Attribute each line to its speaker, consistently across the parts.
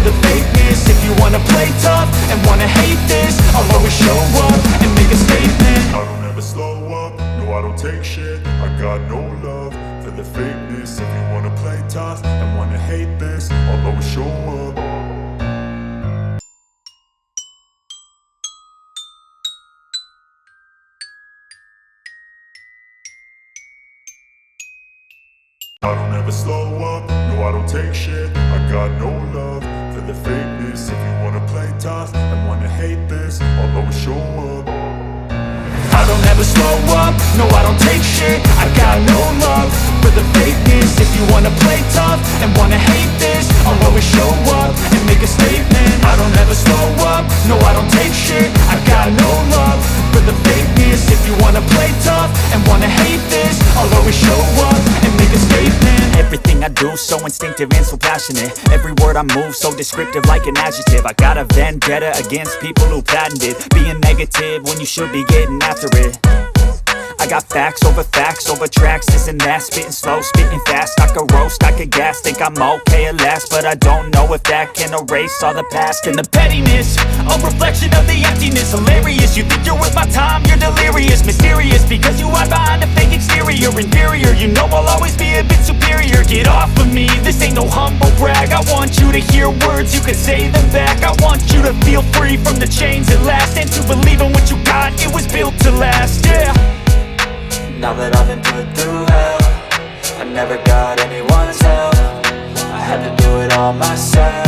Speaker 1: the fakeness. If you wanna play tough and wanna hate this, I'll always show up and make a statement.
Speaker 2: I don't ever slow up, no I don't take shit. I got no love for the fakeness. If you wanna play tough and wanna hate this, I'll always show up. I don't ever slow up, no I don't take shit. I got no love for the fakeness. If you wanna play tough and wanna hate this, I'll always show up.
Speaker 1: I don't ever slow up, no I don't take shit. I got no love for the fakeness. If you wanna play tough and wanna hate this, I'll always show up and make a statement. I don't ever slow up, no I don't take shit. I got no love for the fakeness. If you wanna play tough and wanna hate this, I'll always show up and make a statement.
Speaker 3: Everything I do so instinctive and so passionate. Every word I move so descriptive like an adjective. I got a vendetta against people who patented being negative when you should be getting after it. I got facts over tracks, this and that. Spitting slow, spitting fast, I could roast, I could gas. Think I'm okay at last, but I don't know if that can erase all the past. And the pettiness, a reflection of the emptiness. Hilarious, you think you're worth my time, you're delirious. Mysterious, because you hide behind a fake exterior. Inferior, you know I'll always be a bit superior. Get off of me, this ain't no humble brag. I want you to hear words, you can say them back. I want you to feel free from the chains at last, and to believe in what you got, it was built to last, yeah. Now that I've been put through hell, I never got anyone's help. I had to do it all myself.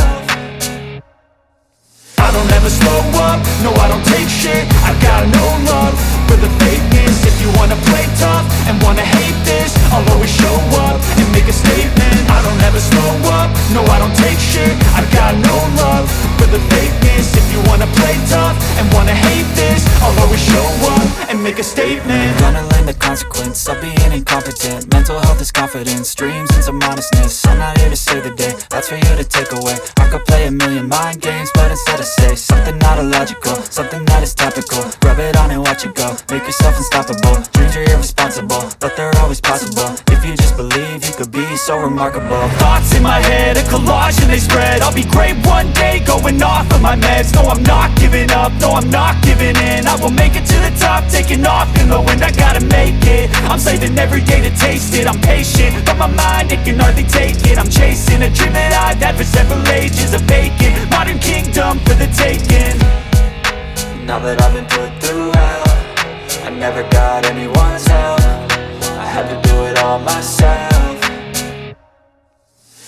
Speaker 1: I don't ever slow up, no I don't take shit. I got no love for the fakeness. If you wanna play tough and wanna hate this, I'll always show up and make a statement. I don't ever slow up, no I don't take shit. I got no love for the fakeness. If you wanna play tough and wanna hate this, I'll always show up and make a statement.
Speaker 3: Gonna learn the consequence of being incompetent. Mental health is confidence, dreams and some honestness. I'm not here to save the day, that's for you to take away. I could play a million mind games, but instead I say something not illogical, something that is topical. Rub it on and watch it go, make yourself unstoppable. Dreams are irresponsible, but they're always possible. If you just believe, you could be so remarkable.
Speaker 1: Thoughts in my head, a collage and they spread. I'll be great one day, going off of my meds. No, I'm not giving up, no, I'm not giving in. I will make it to the top, taking off in the wind. I gotta make it, I'm saving every day to taste it. I'm patient, but my mind, it can hardly take it. I'm chasing a dream that I've had for several ages. A vacant, modern kingdom for the taking.
Speaker 3: Now that I've been put through hell, I never got anyone's help. I had to do it all myself.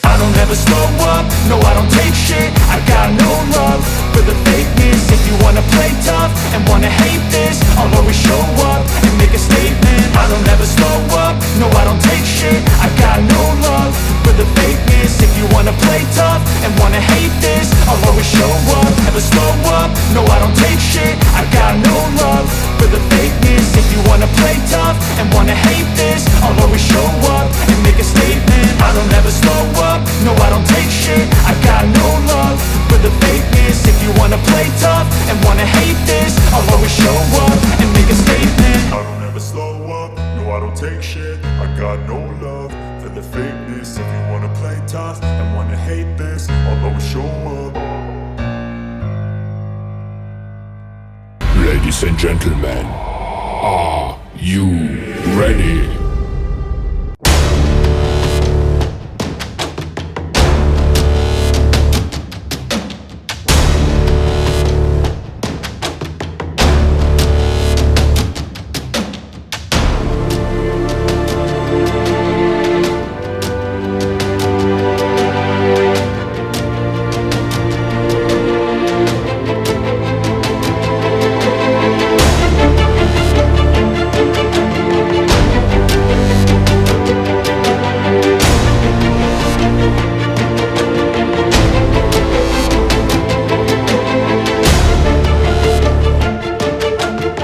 Speaker 1: I don't ever slow up, no I don't take shit. I got no love for the fakeness. If you wanna play tough and wanna hate this, I'll always show up and make a statement. I don't ever slow up, no I don't take shit. I got no love for the fakeness. If you wanna play tough and wanna hate this, I'll always show up. Never slow up, no I don't take shit. I got no love for the fakeness. If you wanna play tough and wanna hate this, I'll always show up and make a statement. I don't ever slow up, no I don't take shit. I got no love for the fakeness. If you wanna play tough and wanna hate this, I'll always show up and make a statement.
Speaker 2: I don't ever slow up, no I don't take shit. I got no love for the fakeness. If you wanna play tough and wanna hate this, I'll always show up.
Speaker 4: Ladies and gentlemen, are you ready?